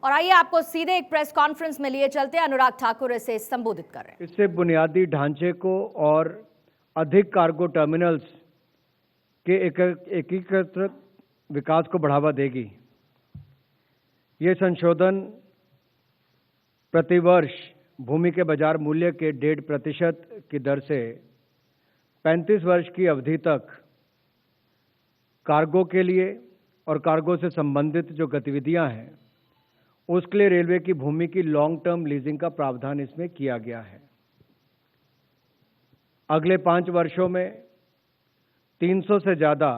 और आइए आपको सीधे एक प्रेस कॉन्फ्रेंस में लिए चलते हैं। अनुराग ठाकुर इसे संबोधित कर रहे हैं। इससे बुनियादी ढांचे को और अधिक कार्गो टर्मिनल्स के एकीकृत विकास को बढ़ावा देगी। ये संशोधन प्रतिवर्ष भूमि के बाजार मूल्य के 1.5% की दर से 35 वर्ष की अवधि तक कार्गो के लिए और कार्गो से संबंधित जो गतिविधियां हैं उसके लिए रेलवे की भूमि की लॉन्ग टर्म लीजिंग का प्रावधान इसमें किया गया है। अगले 5 वर्षों में 300 से ज़्यादा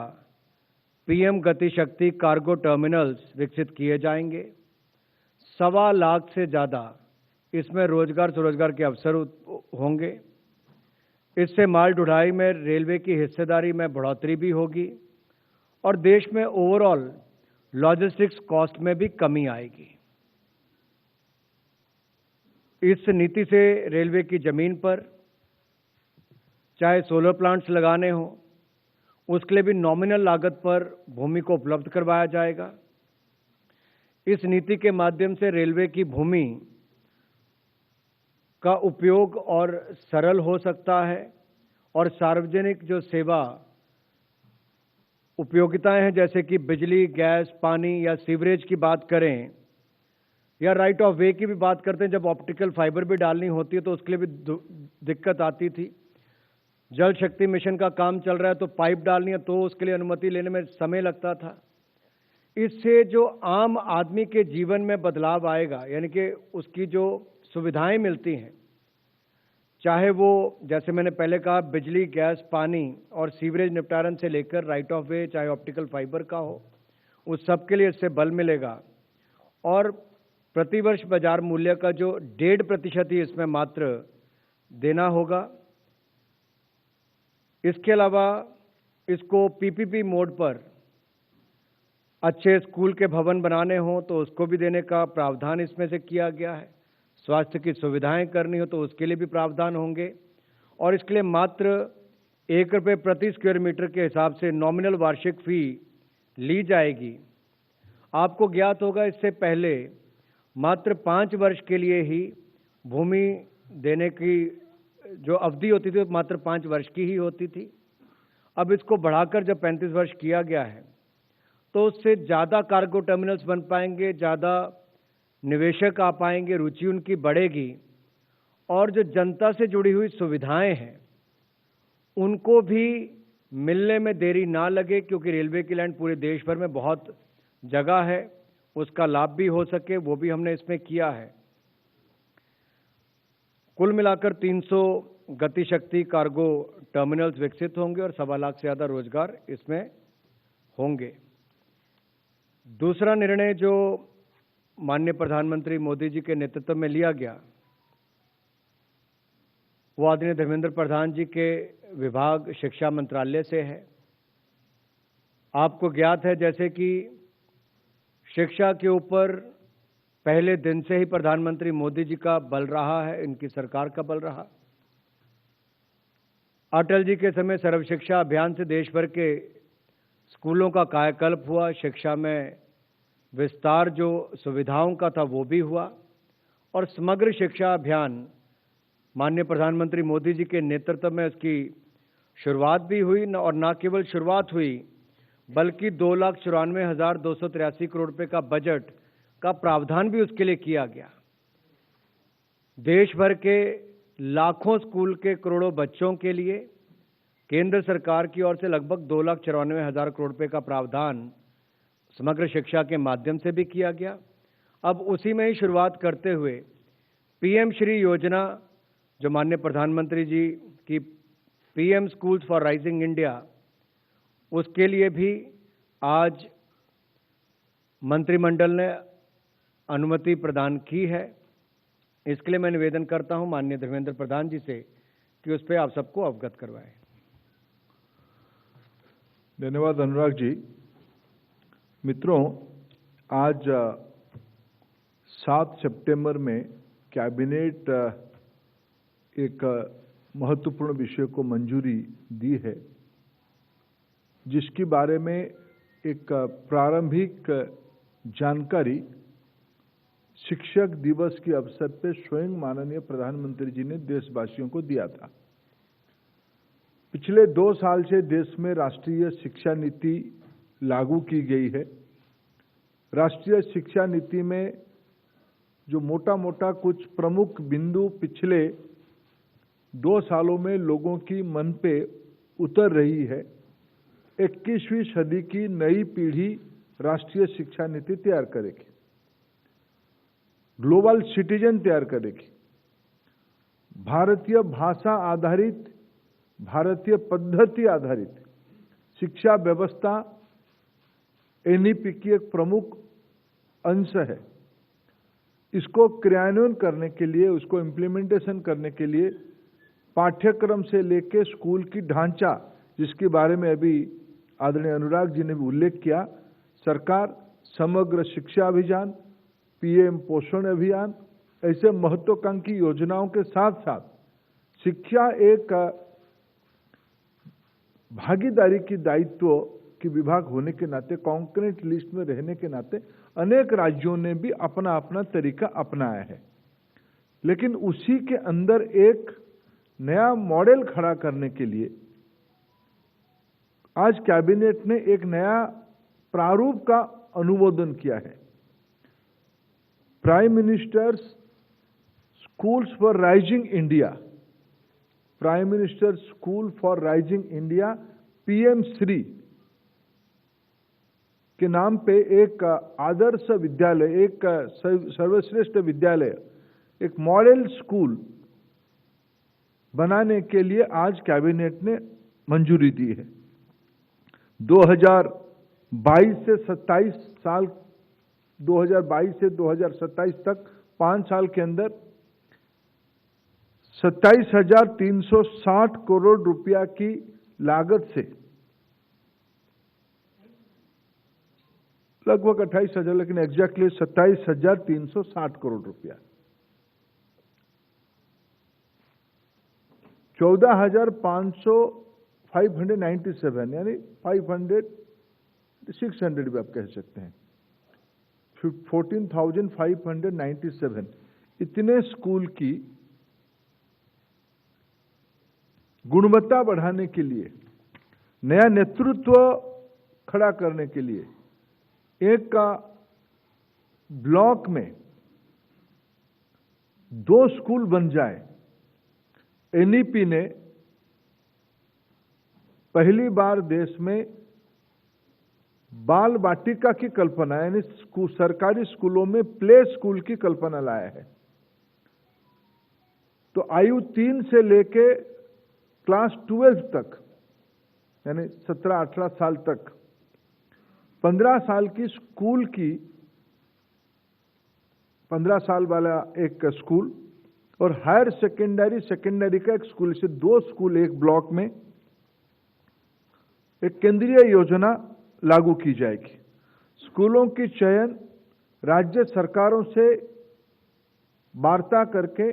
पीएम गति शक्ति कार्गो टर्मिनल्स विकसित किए जाएंगे। 1.25 लाख से ज़्यादा इसमें रोजगार स्वरोजगार के अवसर होंगे। इससे माल ढुलाई में रेलवे की हिस्सेदारी में बढ़ोतरी भी होगी और देश में ओवरऑल लॉजिस्टिक्स कॉस्ट में भी कमी आएगी। इस नीति से रेलवे की जमीन पर चाहे सोलर प्लांट्स लगाने हो उसके लिए भी नॉमिनल लागत पर भूमि को उपलब्ध करवाया जाएगा। इस नीति के माध्यम से रेलवे की भूमि का उपयोग और सरल हो सकता है और सार्वजनिक जो सेवा उपयोगिताएं हैं जैसे कि बिजली, गैस, पानी या सीवरेज की बात करें या राइट ऑफ वे की भी बात करते हैं, जब ऑप्टिकल फाइबर भी डालनी होती है तो उसके लिए भी दिक्कत आती थी। जल शक्ति मिशन का काम चल रहा है तो पाइप डालनी है तो उसके लिए अनुमति लेने में समय लगता था। इससे जो आम आदमी के जीवन में बदलाव आएगा, यानी कि उसकी जो सुविधाएं मिलती हैं, चाहे वो जैसे मैंने पहले कहा बिजली, गैस, पानी और सीवरेज निपटारण से लेकर राइट ऑफ वे चाहे ऑप्टिकल फाइबर का हो, उस सब के लिए इससे बल मिलेगा। और प्रतिवर्ष बाजार मूल्य का जो 1.5% ही इसमें मात्र देना होगा। इसके अलावा इसको पीपीपी मोड पर अच्छे स्कूल के भवन बनाने हो तो उसको भी देने का प्रावधान इसमें से किया गया है। स्वास्थ्य की सुविधाएं करनी हो तो उसके लिए भी प्रावधान होंगे और इसके लिए मात्र ₹1 प्रति स्क्वायर मीटर के हिसाब से नॉमिनल वार्षिक फी ली जाएगी। आपको ज्ञात होगा इससे पहले मात्र 5 वर्ष के लिए ही भूमि देने की जो अवधि होती थी मात्र 5 वर्ष की ही होती थी। अब इसको बढ़ाकर जब 35 वर्ष किया गया है तो उससे ज़्यादा कार्गो टर्मिनल्स बन पाएंगे, ज़्यादा निवेशक आ पाएंगे, रुचि उनकी बढ़ेगी और जो जनता से जुड़ी हुई सुविधाएं हैं उनको भी मिलने में देरी ना लगे, क्योंकि रेलवे की लाइन पूरे देश भर में बहुत जगह है, उसका लाभ भी हो सके, वो भी हमने इसमें किया है। कुल मिलाकर 300 गति शक्ति कार्गो टर्मिनल्स विकसित होंगे और 1.25 लाख से ज़्यादा रोजगार इसमें होंगे। दूसरा निर्णय जो माननीय प्रधानमंत्री मोदी जी के नेतृत्व में लिया गया वो आदरणीय धर्मेंद्र प्रधान जी के विभाग शिक्षा मंत्रालय से है। आपको ज्ञात है जैसे कि शिक्षा के ऊपर पहले दिन से ही प्रधानमंत्री मोदी जी का बल रहा है, इनकी सरकार का बल रहा। अटल जी के समय सर्व शिक्षा अभियान से देश भर के स्कूलों का कायाकल्प हुआ, शिक्षा में विस्तार जो सुविधाओं का था वो भी हुआ और समग्र शिक्षा अभियान माननीय प्रधानमंत्री मोदी जी के नेतृत्व में इसकी शुरुआत भी हुई और न केवल शुरुआत हुई बल्कि 2,94,283 करोड़ रुपए का बजट का प्रावधान भी उसके लिए किया गया। देश भर के लाखों स्कूल के करोड़ों बच्चों के लिए केंद्र सरकार की ओर से लगभग 2,94,000 करोड़ रुपए का प्रावधान समग्र शिक्षा के माध्यम से भी किया गया। अब उसी में ही शुरुआत करते हुए पीएम श्री योजना जो माननीय प्रधानमंत्री जी की PM schools for rising India, उसके लिए भी आज मंत्रिमंडल ने अनुमति प्रदान की है। इसके लिए मैं निवेदन करता हूं माननीय धर्मेंद्र प्रधान जी से कि उस पर आप सबको अवगत करवाएं। धन्यवाद अनुराग जी। मित्रों, आज 7 सितंबर में कैबिनेट एक महत्वपूर्ण विषय को मंजूरी दी है, जिसके बारे में एक प्रारंभिक जानकारी शिक्षक दिवस के अवसर पे स्वयं माननीय प्रधानमंत्री जी ने देशवासियों को दिया था। पिछले 2 साल से देश में राष्ट्रीय शिक्षा नीति लागू की गई है। राष्ट्रीय शिक्षा नीति में जो मोटा मोटा कुछ प्रमुख बिंदु पिछले 2 सालों में लोगों की मन पे उतर रही है। 21वीं सदी की नई पीढ़ी राष्ट्रीय शिक्षा नीति तैयार करेगी, ग्लोबल सिटीजन तैयार करेगी, भारतीय भाषा आधारित, भारतीय पद्धति आधारित शिक्षा व्यवस्था एनईपी की एक प्रमुख अंश है। इसको क्रियान्वयन करने के लिए, उसको इम्प्लीमेंटेशन करने के लिए पाठ्यक्रम से लेकर स्कूल की ढांचा, जिसके बारे में अभी आदरणीय अनुराग जी ने भी उल्लेख किया, सरकार समग्र शिक्षा अभियान, पीएम पोषण अभियान, ऐसे महत्वाकांक्षी योजनाओं के साथ साथ शिक्षा एक भागीदारी की दायित्व की विभाग होने के नाते, कॉन्करेंट लिस्ट में रहने के नाते अनेक राज्यों ने भी अपना अपना तरीका अपनाया है। लेकिन उसी के अंदर एक नया मॉडल खड़ा करने के लिए आज कैबिनेट ने एक नया प्रारूप का अनुमोदन किया है। Prime ministers schools for rising India, prime minister school for rising India PM Shri के नाम पे एक आदर्श विद्यालय, एक सर्वश्रेष्ठ विद्यालय, एक मॉडल स्कूल बनाने के लिए आज कैबिनेट ने मंजूरी दी है। 2022 से 27 साल, 2022 से 2027 तक 5 साल के अंदर 27,360 करोड़ रुपया की लागत से लगभग 28,000, लेकिन एग्जैक्टली 27,360 करोड़ रुपया, 14,597 यानी 600 भी आप कह सकते हैं, 14,597 इतने स्कूल की गुणवत्ता बढ़ाने के लिए, नया नेतृत्व खड़ा करने के लिए, एक का ब्लॉक में 2 स्कूल बन जाए। एनईपी ने पहली बार देश में बाल वाटिका की कल्पना, यानी सरकारी स्कूलों में प्ले स्कूल की कल्पना लाया है। तो आयु 3 से लेके क्लास 12 तक, यानी 17-18 साल तक 15 साल की स्कूल की, 15 साल वाला एक स्कूल और हायर सेकेंडरी का एक स्कूल, से 2 स्कूल एक ब्लॉक में एक केंद्रीय योजना लागू की जाएगी। स्कूलों की चयन राज्य सरकारों से वार्ता करके,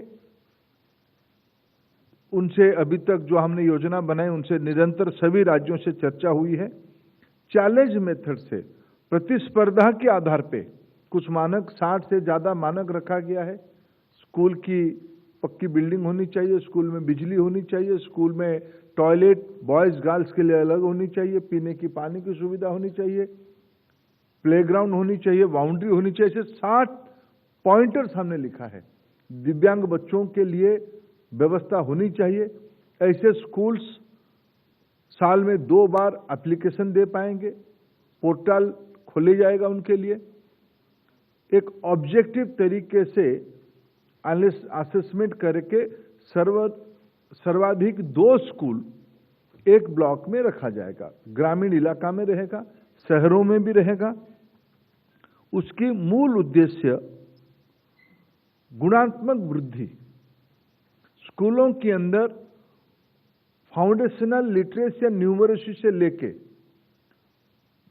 उनसे अभी तक जो हमने योजना बनाई उनसे निरंतर सभी राज्यों से चर्चा हुई है। चैलेंज मेथड से, प्रतिस्पर्धा के आधार पे कुछ मानक, 60 से ज्यादा मानक रखा गया है। स्कूल की पक्की बिल्डिंग होनी चाहिए, स्कूल में बिजली होनी चाहिए, स्कूल में टॉयलेट बॉयज गर्ल्स के लिए अलग होनी चाहिए, पीने की पानी की सुविधा होनी चाहिए, प्लेग्राउंड होनी चाहिए, बाउंड्री होनी चाहिए। 60 पॉइंटर्स हमने लिखा है। दिव्यांग बच्चों के लिए व्यवस्था होनी चाहिए। ऐसे स्कूल्स साल में 2 बार एप्लीकेशन दे पाएंगे, पोर्टल खोले जाएगा उनके लिए। एक ऑब्जेक्टिव तरीके से असेसमेंट करके सर्वाधिक 2 स्कूल एक ब्लॉक में रखा जाएगा। ग्रामीण इलाका में रहेगा, शहरों में भी रहेगा। उसकी मूल उद्देश्य गुणात्मक वृद्धि, स्कूलों के अंदर फाउंडेशनल लिटरेसी एंड न्यूमरेसी से लेके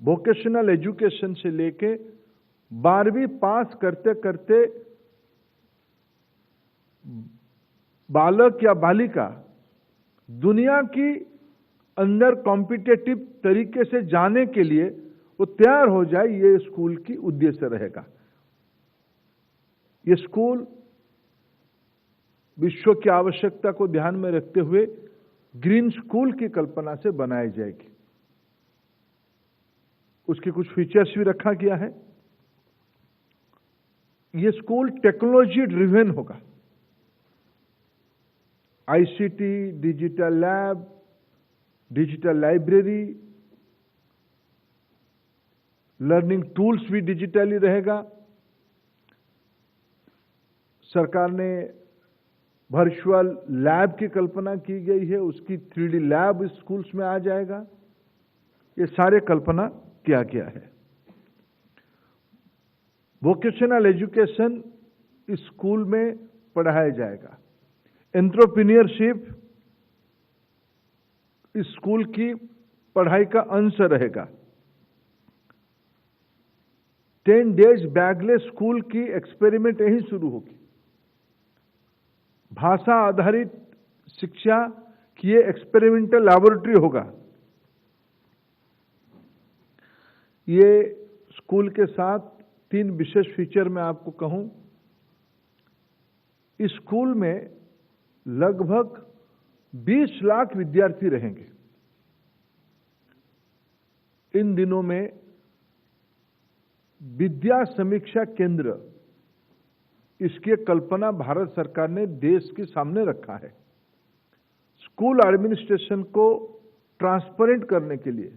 वोकेशनल एजुकेशन से लेके 12वीं पास करते करते बालक या बालिका दुनिया की अंदर कॉम्पिटिटिव तरीके से जाने के लिए वो तैयार हो जाए, ये स्कूल की उद्देश्य रहेगा। ये स्कूल विश्व की आवश्यकता को ध्यान में रखते हुए ग्रीन स्कूल की कल्पना से बनाई जाएगी। उसके कुछ फीचर्स भी रखा गया है। ये स्कूल टेक्नोलॉजी ड्रिवन होगा। ICT, digital lab, digital library, learning tools भी डिजिटली रहेगा। सरकार ने वर्चुअल लैब की कल्पना की गई है, उसकी 3D लैब इस स्कूल्स में आ जाएगा। ये सारे कल्पना किया गया है। वोकेशनल एजुकेशन इस स्कूल में पढ़ाया जाएगा। एंटरप्रेन्योरशिप इस स्कूल की पढ़ाई का अंश रहेगा। 10 डेज बैगलेस स्कूल की एक्सपेरिमेंट यहीं शुरू होगी। भाषा आधारित शिक्षा की ये एक्सपेरिमेंटल लैबोरेटरी होगा। ये स्कूल के साथ 3 विशेष फीचर मैं आपको कहूं। इस स्कूल में लगभग 20 लाख विद्यार्थी रहेंगे। इन दिनों में विद्या समीक्षा केंद्र, इसकी कल्पना भारत सरकार ने देश के सामने रखा है। स्कूल एडमिनिस्ट्रेशन को ट्रांसपेरेंट करने के लिए,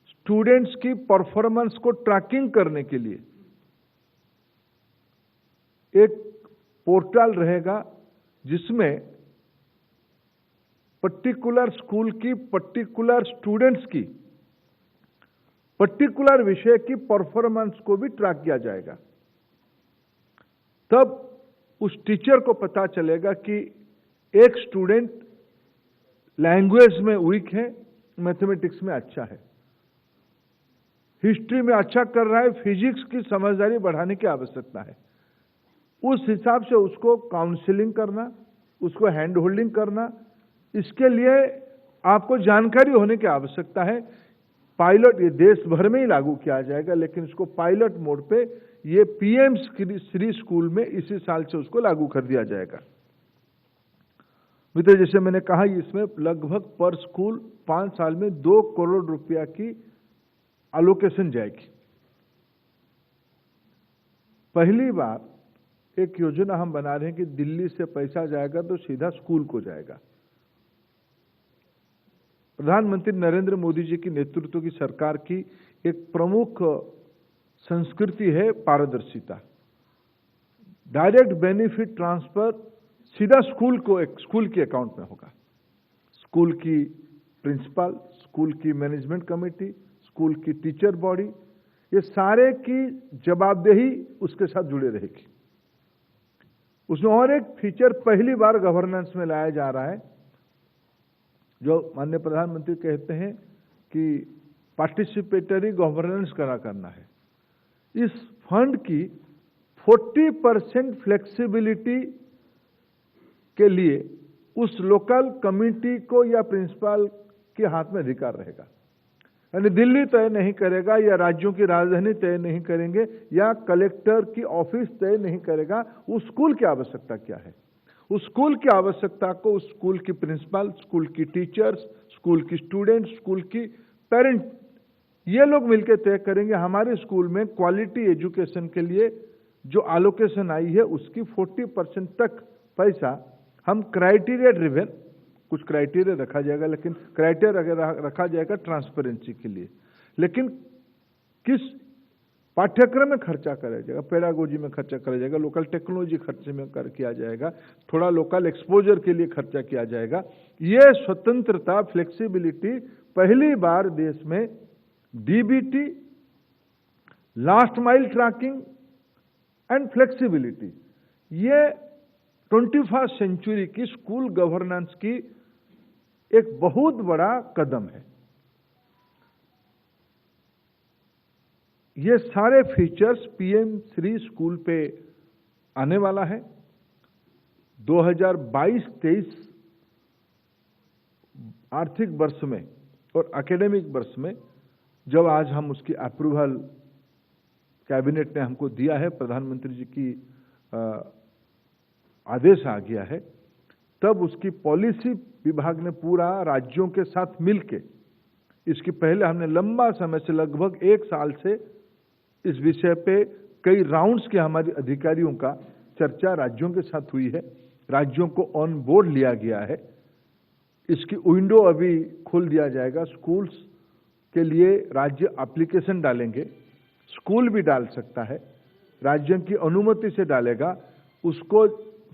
स्टूडेंट्स की परफॉर्मेंस को ट्रैकिंग करने के लिए एक पोर्टल रहेगा, जिसमें पर्टिकुलर स्कूल की, पर्टिकुलर स्टूडेंट्स की, पर्टिकुलर विषय की परफॉर्मेंस को भी ट्रैक किया जाएगा। तब उस टीचर को पता चलेगा कि एक स्टूडेंट लैंग्वेज में वीक है, मैथमेटिक्स में अच्छा है, हिस्ट्री में अच्छा कर रहा है, फिजिक्स की समझदारी बढ़ाने की आवश्यकता है। उस हिसाब से उसको काउंसलिंग करना, उसको हैंड होल्डिंग करना, इसके लिए आपको जानकारी होने की आवश्यकता है। पायलट ये देश भर में ही लागू किया जाएगा, लेकिन इसको पायलट मोड पे ये पीएम श्री स्कूल में इसी साल से उसको लागू कर दिया जाएगा। मित्र, जैसे मैंने कहा, इसमें लगभग पर स्कूल 5 साल में 2 करोड़ रुपया की एलोकेशन जाएगी। पहली बार एक योजना हम बना रहे हैं कि दिल्ली से पैसा जाएगा तो सीधा स्कूल को जाएगा। प्रधानमंत्री नरेंद्र मोदी जी की नेतृत्व की सरकार की एक प्रमुख संस्कृति है पारदर्शिता। डायरेक्ट बेनिफिट ट्रांसफर सीधा स्कूल को, एक स्कूल के अकाउंट में होगा। स्कूल की प्रिंसिपल, स्कूल की मैनेजमेंट कमेटी, स्कूल की टीचर बॉडी, ये सारे की जवाबदेही उसके साथ जुड़े रहेगी। उसमें और एक फीचर पहली बार गवर्नेंस में लाया जा रहा है, जो माननीय प्रधानमंत्री कहते हैं कि पार्टिसिपेटरी गवर्नेंस करना है। इस फंड की 40% फ्लेक्सिबिलिटी के लिए उस लोकल कमिटी को या प्रिंसिपल के हाथ में अधिकार रहेगा। यानी दिल्ली तय नहीं करेगा, या राज्यों की राजधानी तय नहीं करेंगे, या कलेक्टर की ऑफिस तय नहीं करेगा उस स्कूल की आवश्यकता क्या है। उस स्कूल की आवश्यकता को उस स्कूल की प्रिंसिपल, स्कूल की टीचर्स, स्कूल की स्टूडेंट्स, स्कूल की पेरेंट, ये लोग मिलकर तय करेंगे। हमारे स्कूल में क्वालिटी एजुकेशन के लिए जो एलोकेशन आई है, उसकी 40% तक पैसा हम क्राइटेरिया ड्रिवन, कुछ क्राइटेरिया रखा जाएगा, लेकिन क्राइटेरिया रखा जाएगा ट्रांसपेरेंसी के लिए। लेकिन किस पाठ्यक्रम में खर्चा करा जाएगा, पेडागोजी में खर्चा करा जाएगा, लोकल टेक्नोलॉजी खर्चे में किया जाएगा, थोड़ा लोकल एक्सपोजर के लिए खर्चा किया जाएगा। ये स्वतंत्रता, फ्लेक्सिबिलिटी पहली बार देश में DBT, last mile tracking and flexibility, ये 21st सेंचुरी की स्कूल गवर्नेंस की एक बहुत बड़ा कदम है। ये सारे फीचर्स पीएम श्री स्कूल पे आने वाला है। 2022-23 आर्थिक वर्ष में और एकेडमिक वर्ष में जब आज हम उसकी अप्रूवल कैबिनेट ने हमको दिया है, प्रधानमंत्री जी की आदेश आ गया है, तब उसकी पॉलिसी विभाग ने पूरा राज्यों के साथ मिलके, इसकी पहले हमने लंबा समय से लगभग 1 साल से इस विषय पे कई राउंड्स के हमारे अधिकारियों का चर्चा राज्यों के साथ हुई है। राज्यों को ऑन बोर्ड लिया गया है। इसकी विंडो अभी खोल दिया जाएगा। स्कूल्स के लिए राज्य एप्लीकेशन डालेंगे, स्कूल भी डाल सकता है, राज्यों की अनुमति से डालेगा उसको।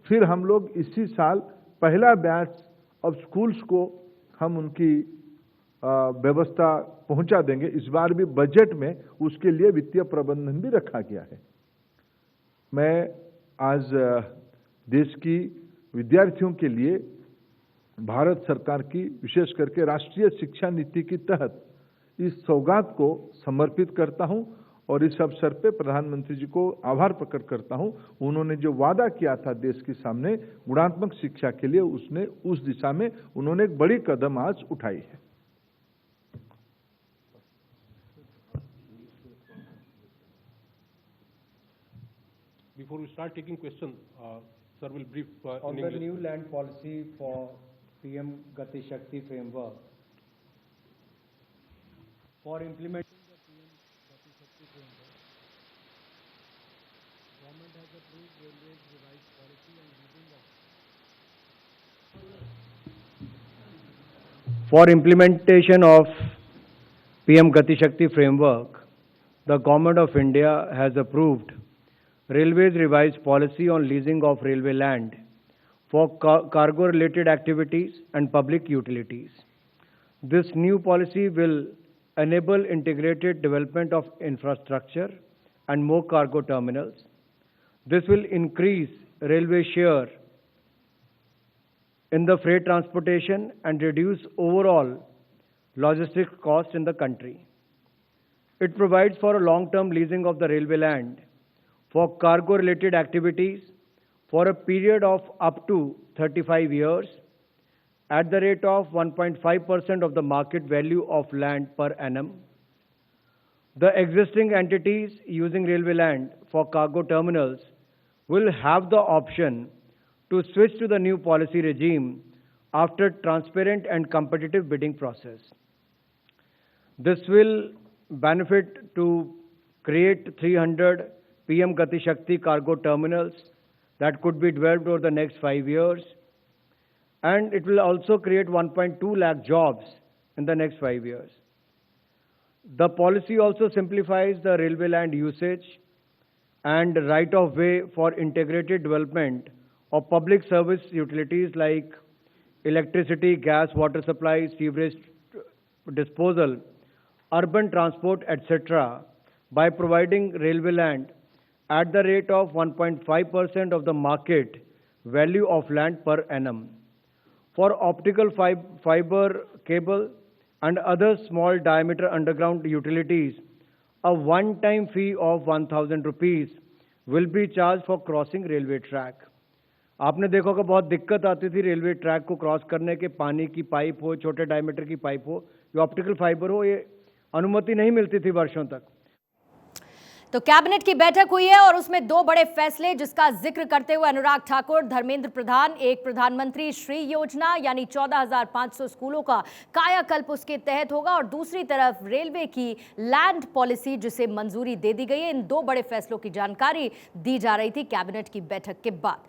फिर हम लोग इसी साल पहला बैच ऑफ स्कूल्स को हम उनकी व्यवस्था पहुंचा देंगे। इस बार भी बजट में उसके लिए वित्तीय प्रबंधन भी रखा गया है। मैं आज देश की विद्यार्थियों के लिए भारत सरकार की विशेष करके राष्ट्रीय शिक्षा नीति के तहत इस सौगात को समर्पित करता हूं और इस अवसर पे प्रधानमंत्री जी को आभार प्रकट करता हूं। उन्होंने जो वादा किया था देश के सामने गुणात्मक शिक्षा के लिए, उसने उस दिशा में उन्होंने एक बड़ी कदम आज उठाई है। Before we start taking questions, sir will brief On in the English. new land policy for PM Gati Shakti framework, for implementing the PM Gati Shakti framework, government has approved railways revised policy on leasing of. For implementation of PM Gati Shakti framework, the Government of India has approved Railways revised policy on leasing of railway land for cargo-related activities and public utilities. This new policy will enable integrated development of infrastructure and more cargo terminals. This will increase railway share in the freight transportation and reduce overall logistics costs in the country. It provides for a long-term leasing of the railway land for cargo-related activities for a period of up to 35 years at the rate of 1.5% of the market value of land per annum. The existing entities using railway land for cargo terminals will have the option to switch to the new policy regime after transparent and competitive bidding process. This will benefit to create 300 PM Gati Shakti cargo terminals that could be developed over the next 5 years, and it will also create 1.2 lakh jobs in the next 5 years. The policy also simplifies the railway land usage and right of way for integrated development of public service utilities like electricity, gas, water supply, sewerage disposal, urban transport, etc., by providing railway land at the rate of 1.5% of the market value of land per annum. For optical fiber cable and other small diameter underground utilities, a one-time fee of 1,000 rupees will be charged for crossing railway track. आपने देखा होगा बहुत दिक्कत आती थी railway track को cross करने के, पानी की पाइप हो, छोटे डायमीटर की पाइप हो, या ऑप्टिकल फाइबर हो, ये अनुमति नहीं मिलती थी वर्षों तक। तो कैबिनेट की बैठक हुई है और उसमें 2 बड़े फैसले जिसका जिक्र करते हुए अनुराग ठाकुर, धर्मेंद्र प्रधान, एक प्रधानमंत्री श्री योजना यानी 14,500 स्कूलों का कायाकल्प उसके तहत होगा और दूसरी तरफ रेलवे की लैंड पॉलिसी जिसे मंजूरी दे दी गई है। इन 2 बड़े फैसलों की जानकारी दी जा रही थी कैबिनेट की बैठक के बाद।